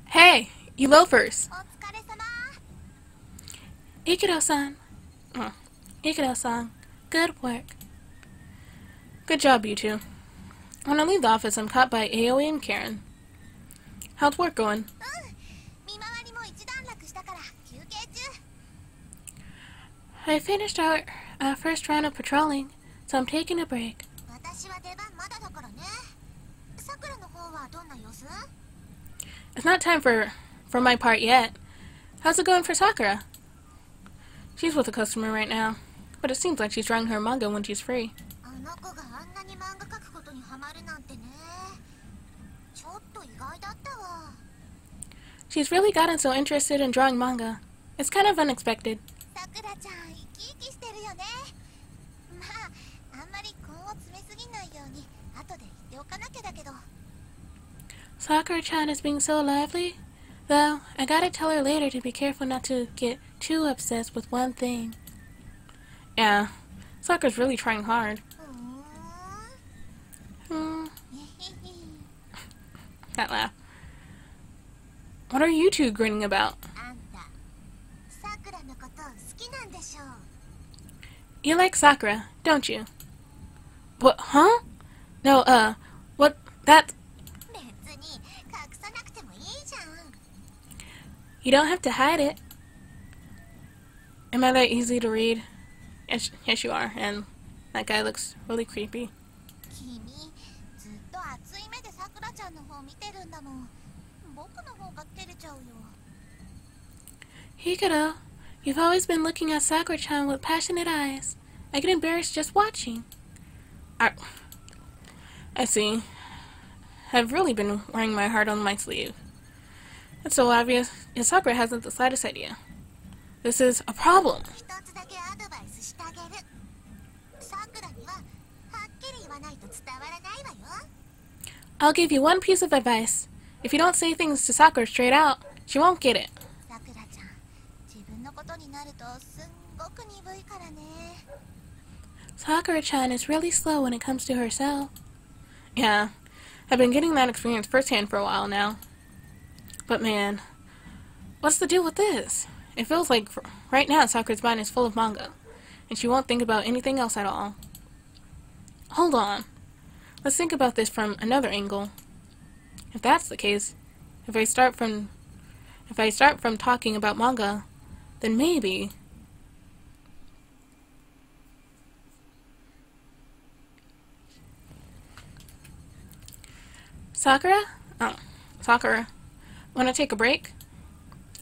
Hey, you loafers! Ikuto-san. Oh, Ikuto-san. Good work. Good job, you two. When I leave the office, I'm caught by Aoi and Karen. How's work going? I finished our first round of patrolling, so I'm taking a break. It's not time for my part yet. How's it going for Sakura? She's with a customer right now, but it seems like she's drawing her manga when she's free. She's really gotten so interested in drawing manga. It's kind of unexpected. Sakura-chan is being so lively. Though, I gotta tell her later to be careful not to get too obsessed with one thing. Yeah, Sakura's really trying hard. That laugh. What are you two grinning about? You like Sakura, don't you? What, huh? No, what, that... You don't have to hide it. Am I that easy to read? Yes you are, and that guy looks really creepy. Hikaru, you've always been looking at Sakura-chan with passionate eyes. I get embarrassed just watching. I see. I've really been wearing my heart on my sleeve. It's so obvious, and Sakura hasn't the slightest idea. This is a problem. I'll give you one piece of advice. If you don't say things to Sakura straight out, she won't get it. Sakura-chan is really slow when it comes to herself. Yeah, I've been getting that experience firsthand for a while now. But man, what's the deal with this? It feels like right now Sakura's mind is full of manga, and she won't think about anything else at all. Hold on. Let's think about this from another angle. If that's the case, if I start from talking about manga, then maybe... Sakura? Oh, Sakura. Wanna take a break?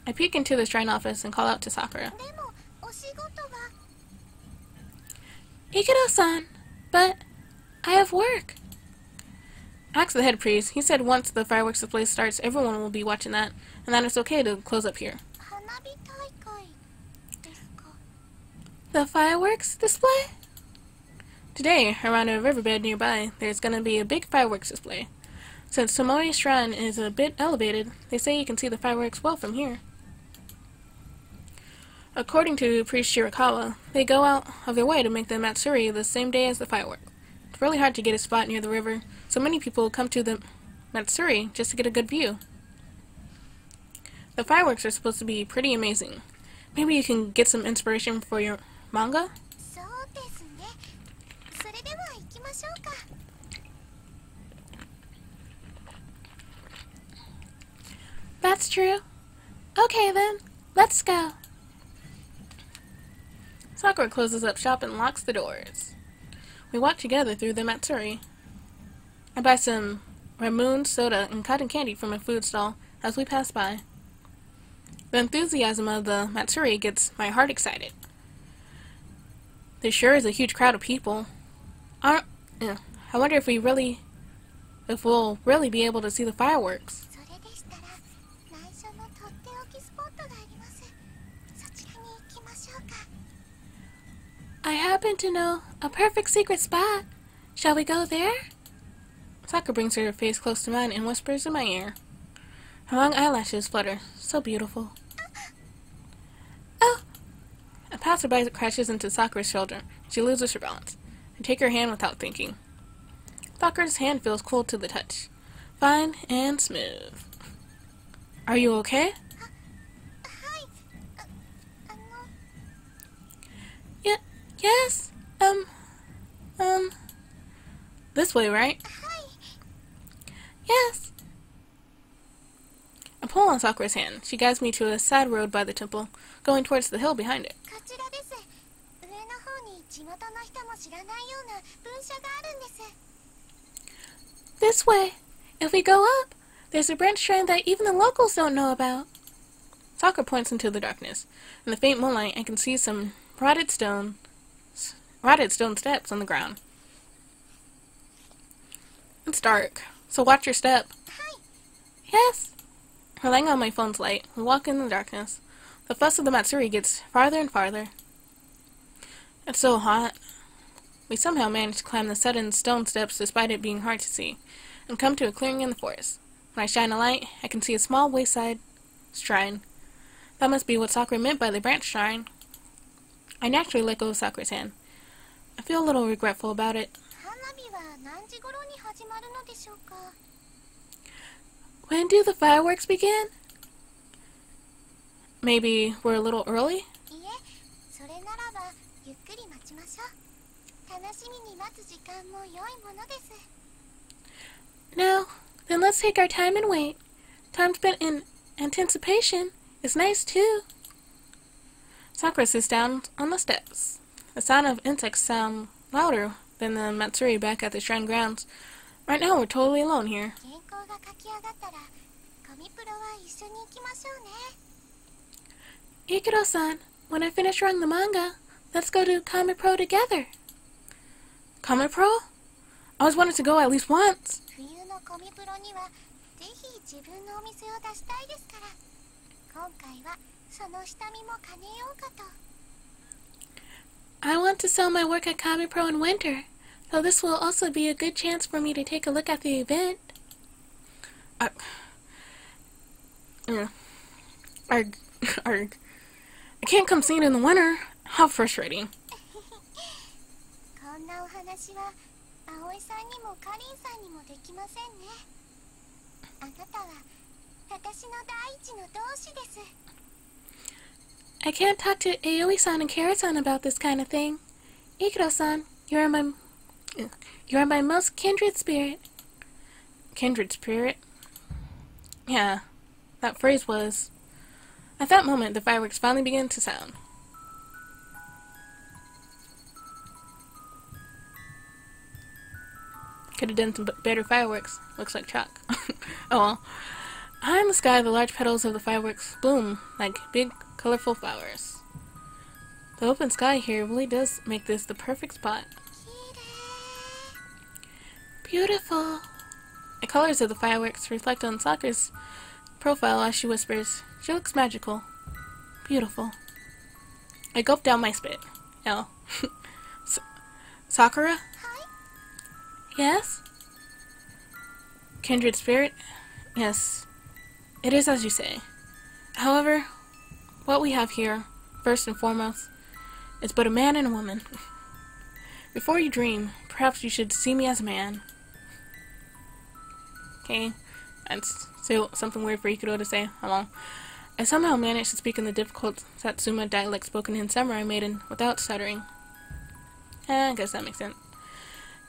I peek into the shrine office and call out to Sakura. Ikuto-san, but I have work. Ask the head priest. He said once the fireworks display starts, everyone will be watching that, and that it's okay to close up here. The fireworks display? Today, around a riverbed nearby, there's gonna be a big fireworks display. Since Tomoe's shrine is a bit elevated, they say you can see the fireworks well from here. According to Priest Shirakawa, they go out of their way to make the Matsuri the same day as the fireworks. It's really hard to get a spot near the river, so many people come to the Matsuri just to get a good view. The fireworks are supposed to be pretty amazing. Maybe you can get some inspiration for your manga? That's true. Okay then, let's go. Sakura closes up shop and locks the doors. We walk together through the Matsuri. I buy some Ramoon soda and cotton candy from a food stall as we pass by. The enthusiasm of the Matsuri gets my heart excited. There sure is a huge crowd of people. I wonder if we'll really be able to see the fireworks. I happen to know a perfect secret spot. Shall we go there? Sakura brings her face close to mine and whispers in my ear. Her long eyelashes flutter. So beautiful. Oh! A passerby crashes into Sakura's shoulder. She loses her balance. I take her hand without thinking. Sakura's hand feels cold to the touch. fine and smooth. Are you okay? Yeah, yes, this way, right? Yes. I pull on Sakura's hand. She guides me to a side road by the temple, going towards the hill behind it. This way. If we go up, there's a branch shrine that even the locals don't know about. Sakura points into the darkness. In the faint moonlight, I can see some rotted stone steps on the ground. It's dark, so watch your step. Yes. Relying on my phone's light, we walk in the darkness. The fuss of the Matsuri gets farther and farther. It's so hot. We somehow manage to climb the sudden stone steps despite it being hard to see, and come to a clearing in the forest. When I shine a light, I can see a small wayside shrine. That must be what Sakura meant by the branch shrine. I naturally let go of Sakura's hand. I feel a little regretful about it. When do the fireworks begin? Maybe we're a little early? No, then let's take our time and wait. Time spent in anticipation is nice too. Sakura sits down on the steps. The sound of insects sound louder than the Matsuri back at the shrine grounds. Right now we're totally alone here. Ikuto-san, when I finish drawing the manga, let's go to Kame Pro together. Kame Pro? I always wanted to go at least once. I want to sell my work at Kame Pro in winter, so this will also be a good chance for me to take a look at the event. Arg. I can't come see it in the winter. How frustrating. I can't talk to Aoi-san and Kara-san about this kind of thing. Ikuto-san, you're my most kindred spirit. Kindred spirit? Yeah, that phrase was. At that moment, the fireworks finally began to sound. Could have done some better fireworks. Looks like chalk. Oh well. High in the sky, the large petals of the fireworks bloom like big, colorful flowers. The open sky here really does make this the perfect spot. Beautiful. The colors of the fireworks reflect on Sakura's profile as she whispers, "She looks magical. Beautiful." I gulp down my spit. L. Sakura? Hi? Yes? Kindred spirit? Yes. It is as you say. However, what we have here, first and foremost, is but a man and a woman. Before you dream, perhaps you should see me as a man. Okay? That's something weird for Ikuto to say. Hello. I somehow managed to speak in the difficult Satsuma dialect spoken in Samurai Maiden without stuttering. I guess that makes sense.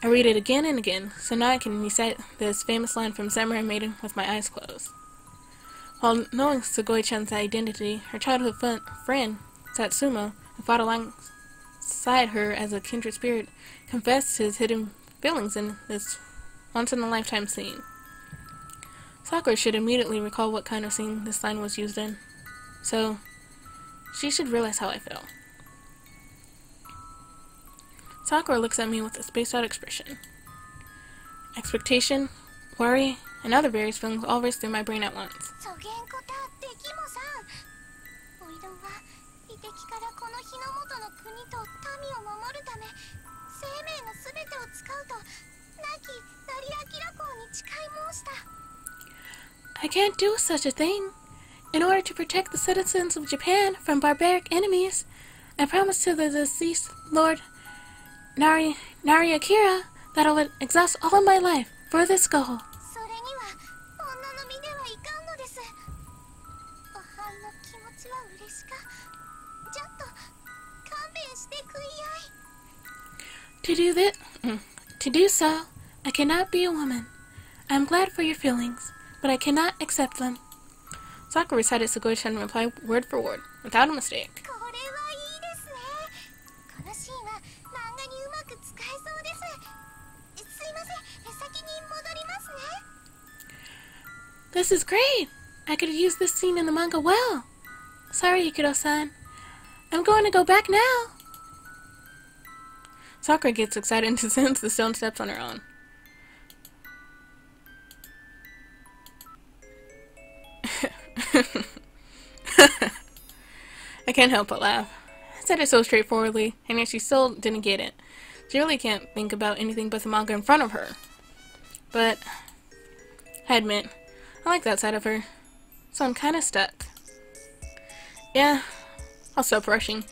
I read it again and again, so now I can recite this famous line from Samurai Maiden with my eyes closed. While knowing Sugoi-chan's identity, her childhood friend, Satsuma, who fought alongside her as a kindred spirit, confessed his hidden feelings in this once-in-a-lifetime scene. Sakura should immediately recall what kind of scene this line was used in, so she should realize how I feel. Sakura looks at me with a spaced-out expression. Expectation, worry, and other various feelings all race through my brain at once. I can't do such a thing. In order to protect the citizens of Japan from barbaric enemies, I promised to the deceased Lord Nari Akira that I would exhaust all my life for this goal. To do this, to do so, I cannot be a woman. I am glad for your feelings, but I cannot accept them. Sakura recited Sakura-chan reply word for word, without a mistake. This is great! I could use this scene in the manga well. Sorry, Ikuto-san. I'm going to go back now. Sakura gets excited and descends the stone steps on her own. I can't help but laugh. I said it so straightforwardly, and yet she still didn't get it. She really can't think about anything but the manga in front of her. But, I admit, I like that side of her. So I'm kinda stuck. Yeah, I'll stop rushing.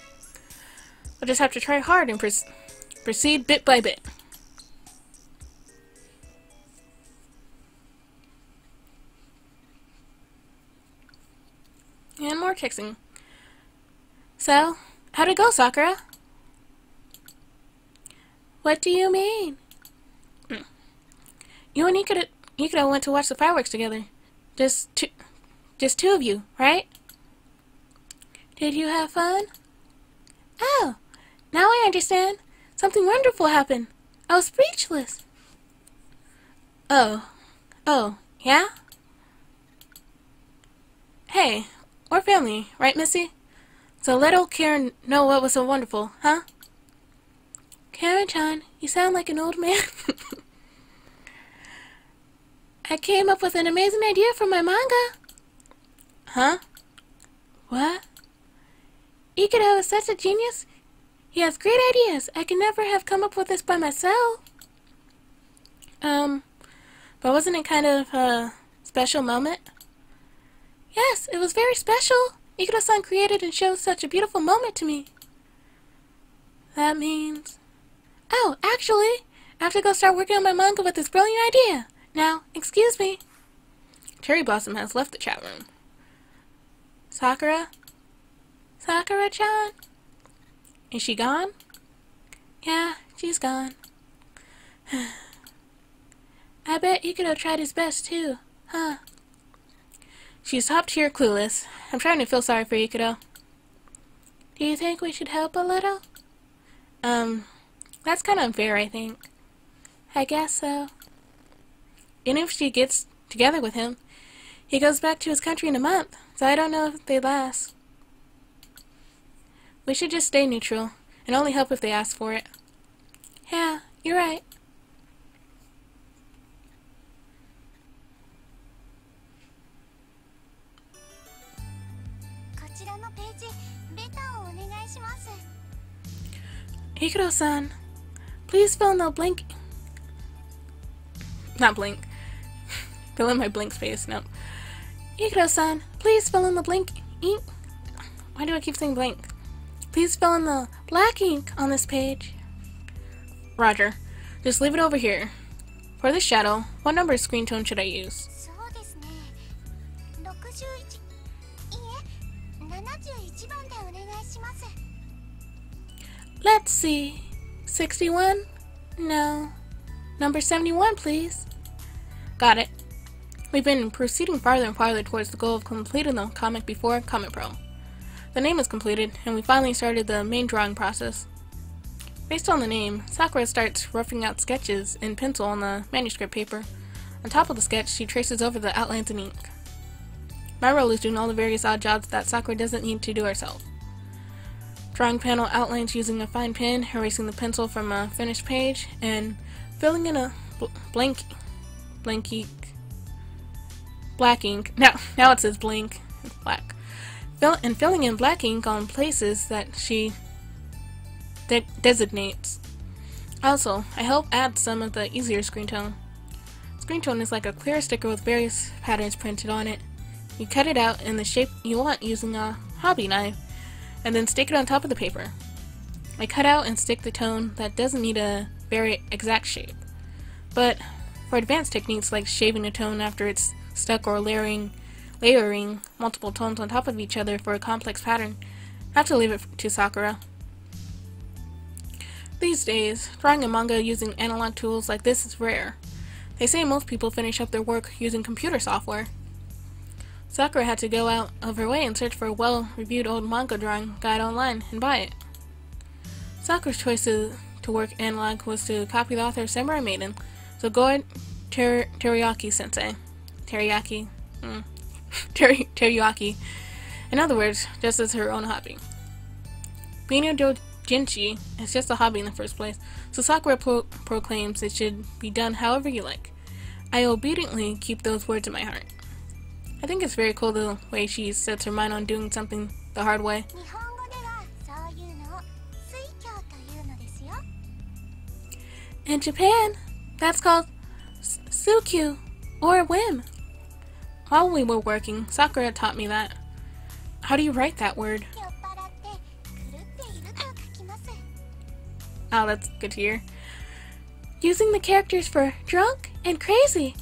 I'll just have to try hard and proceed bit by bit. And more kissing. So, how'd it go, Sakura? What do you mean? You and Ikuto went to watch the fireworks together. Just two of you, right? Did you have fun? Oh, now I understand. Something wonderful happened. I was speechless. Oh, yeah? Hey, we're family, right, Missy? So let old Karen know what was so wonderful, huh? Karen-chan, you sound like an old man. I came up with an amazing idea for my manga. Huh? What? Ikuto is such a genius. He has great ideas. I could never have come up with this by myself. But wasn't it kind of a special moment? Yes, it was very special. Ikuto-san created and showed such a beautiful moment to me. That means... Oh, actually, I have to go start working on my manga with this brilliant idea. Now, excuse me. Cherry Blossom has left the chat room. Sakura? Sakura-chan? Is she gone? Yeah, she's gone. I bet Ikuto tried his best too, huh? She's top tier clueless. I'm trying to feel sorry for Ikuto. Do you think we should help a little? That's kind of unfair, I think. I guess so. Even if she gets together with him, he goes back to his country in a month, so I don't know if they last. We should just stay neutral, and only help if they ask for it. Yeah, you're right. Ikuto-san, please fill in the blank... Not blank. Fill in my blank space, no. Ikuto-san, please fill in the blank ink. Why do I keep saying blank? Please fill in the black ink on this page. Roger. Just leave it over here. For the shadow, what number screen tone should I use? Let's see. 61? No. Number 71, please. Got it. We've been proceeding farther and farther towards the goal of completing the comic before Comic Pro. The name is completed, and we finally started the main drawing process. Based on the name, Sakura starts roughing out sketches in pencil on the manuscript paper. On top of the sketch, she traces over the outlines in ink. My role is doing all the various odd jobs that Sakura doesn't need to do herself. Drawing panel outlines using a fine pen, erasing the pencil from a finished page, and filling in a black ink. Now it says blank. It's black. Filling in black ink on places that she designates. Also, I help add some of the easier screen tone. Screen tone is like a clear sticker with various patterns printed on it. You cut it out in the shape you want using a hobby knife, and then stick it on top of the paper. I cut out and stick the tone that doesn't need a very exact shape. But for advanced techniques like shaving a tone after it's stuck or layering multiple tones on top of each other for a complex pattern, I have to leave it to Sakura. These days, drawing a manga using analog tools like this is rare. They say most people finish up their work using computer software. Sakura had to go out of her way and search for a well-reviewed old manga drawing guide online and buy it. Sakura's choice to work analog was to copy the author of Samurai Maiden, Sakura Teriyaki-sensei. Teriyaki. In other words, just as her own hobby. Being a doujinshi is just a hobby in the first place, so Sakura proclaims it should be done however you like. I obediently keep those words in my heart. I think it's very cool the way she sets her mind on doing something the hard way. In Japan, that's called tsukyu, or whim. While we were working, Sakura taught me that. How do you write that word? Oh, that's good to hear. Using the characters for drunk and crazy.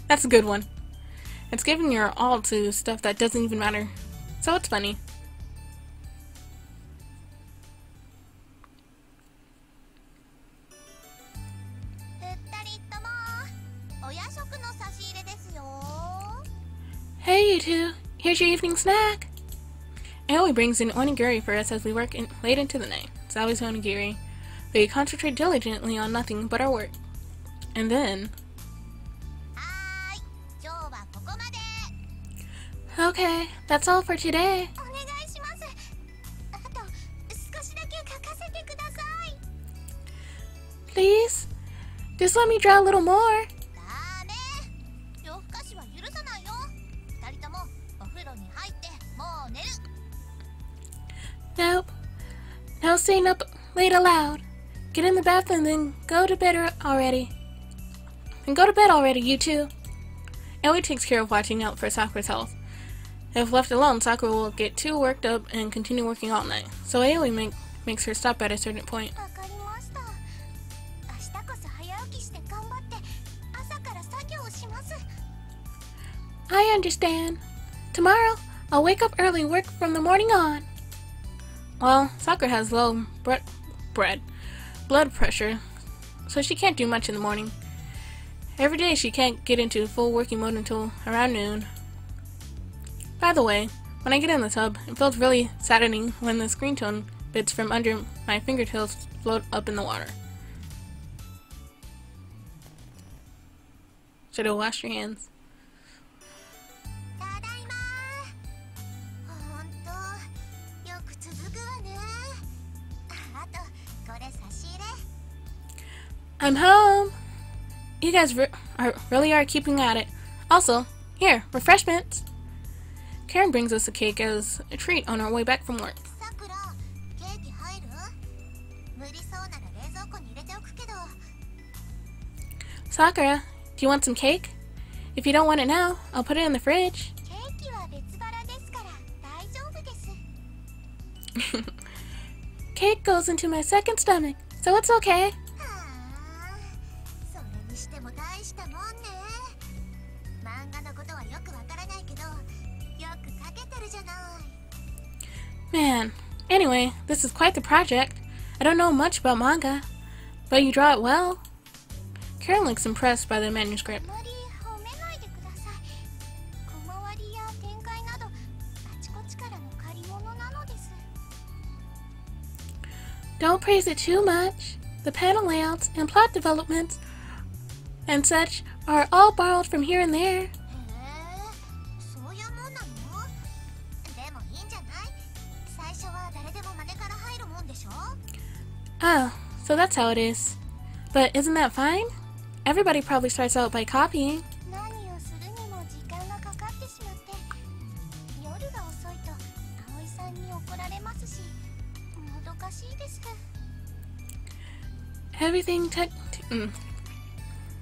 That's a good one. It's giving your all to stuff that doesn't even matter. So it's funny. Hey you two, here's your evening snack. Aoi brings in onigiri for us as we work late into the night. It's always onigiri. We concentrate diligently on nothing but our work. And then... Okay, that's all for today. Please? Just let me draw a little more. Nope. No staying up late allowed. Get in the bath and then go to bed already. And go to bed already, you two. Aoi takes care of watching out for Sakura's health. If left alone, Sakura will get too worked up and continue working all night. So Aoi makes her stop at a certain point. I understand. Tomorrow, I'll wake up early and work from the morning on. Well, Sakura has low blood pressure, so she can't do much in the morning. Every day she can't get into full working mode until around noon. By the way, when I get in the tub, it feels really saddening when the screen tone bits from under my fingertips float up in the water. Should have washed your hands. I'm home! You guys really are keeping at it. Also, here, refreshments! Karen brings us a cake as a treat on our way back from work. Sakura, do you want some cake? If you don't want it now, I'll put it in the fridge. Cake goes into my second stomach, so it's okay. Man, anyway, this is quite the project. I don't know much about manga, but you draw it well. Karen looks impressed by the manuscript. Don't praise it too much. The panel layouts and plot developments and such are all borrowed from here and there. Oh, so that's how it is. But isn't that fine? Everybody probably starts out by copying.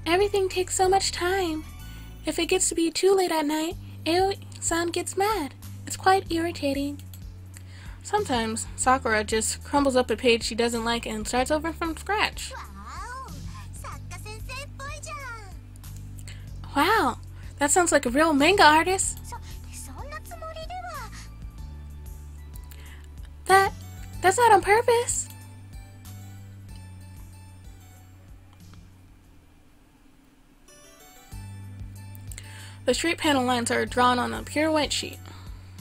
Everything takes so much time. If it gets to be too late at night, Aoi-san gets mad. It's quite irritating. Sometimes, Sakura just crumbles up a page she doesn't like and starts over from scratch. Wow, that sounds like a real manga artist. That's not on purpose. The straight panel lines are drawn on a pure white sheet.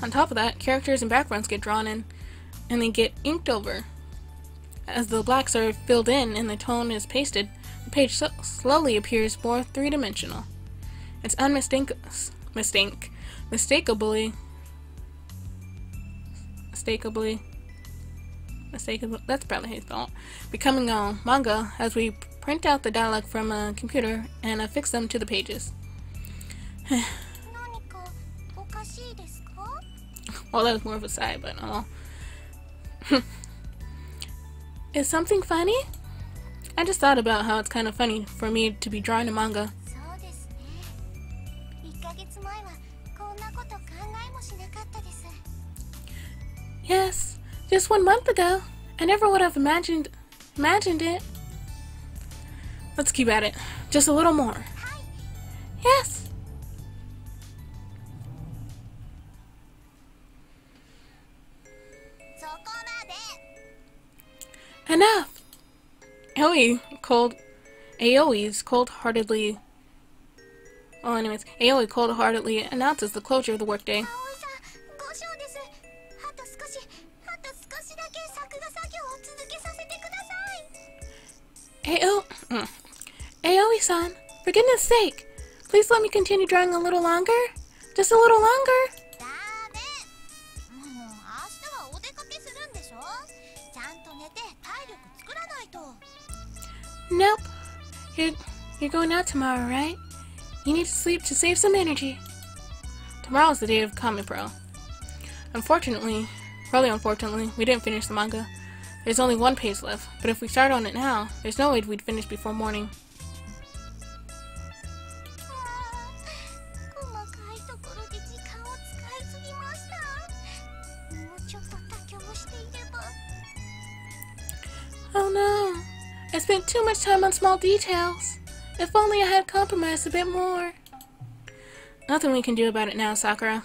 On top of that, characters and backgrounds get drawn in, and they get inked over. As the blacks are filled in and the tone is pasted, the page slowly appears more three-dimensional. It's unmistakably, that's probably his fault, becoming a manga as we print out the dialogue from a computer and affix them to the pages. Well, that was more of a sigh, but oh. Is something funny? I just thought about how it's kind of funny for me to be drawing a manga. Yes, just 1 month ago. I never would have imagined it. Let's keep at it. Just a little more. Yes. Enough! Aoi cold-heartedly announces the closure of the workday. Aoi-san, for goodness sake, please let me continue drawing a little longer? Just a little longer? Nope. You're going out tomorrow, right? You need to sleep to save some energy. Tomorrow's the day of Comic Pro. Unfortunately, we didn't finish the manga. There's only 1 page left, but if we start on it now, there's no way we'd finish before morning. Oh no, I spent too much time on small details. If only I had compromised a bit more. Nothing we can do about it now, Sakura.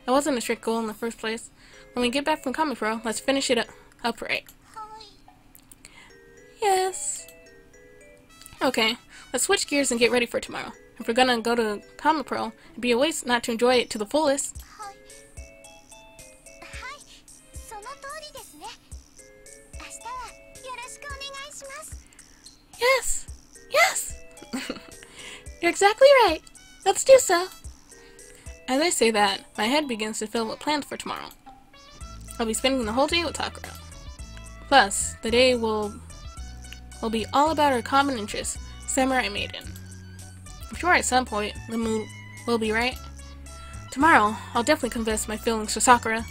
It wasn't a strict goal in the first place. When we get back from Comic Pro, let's finish it up right. Yes. Okay, let's switch gears and get ready for tomorrow. If we're gonna go to Comic Pro, it'd be a waste not to enjoy it to the fullest. Yes! Yes! You're exactly right. Let's do so. As I say that, my head begins to fill with plans for tomorrow. I'll be spending the whole day with Sakura. Plus, the day will be all about our common interest, Samurai Maiden. I'm sure at some point the mood will be right. Tomorrow, I'll definitely confess my feelings to Sakura.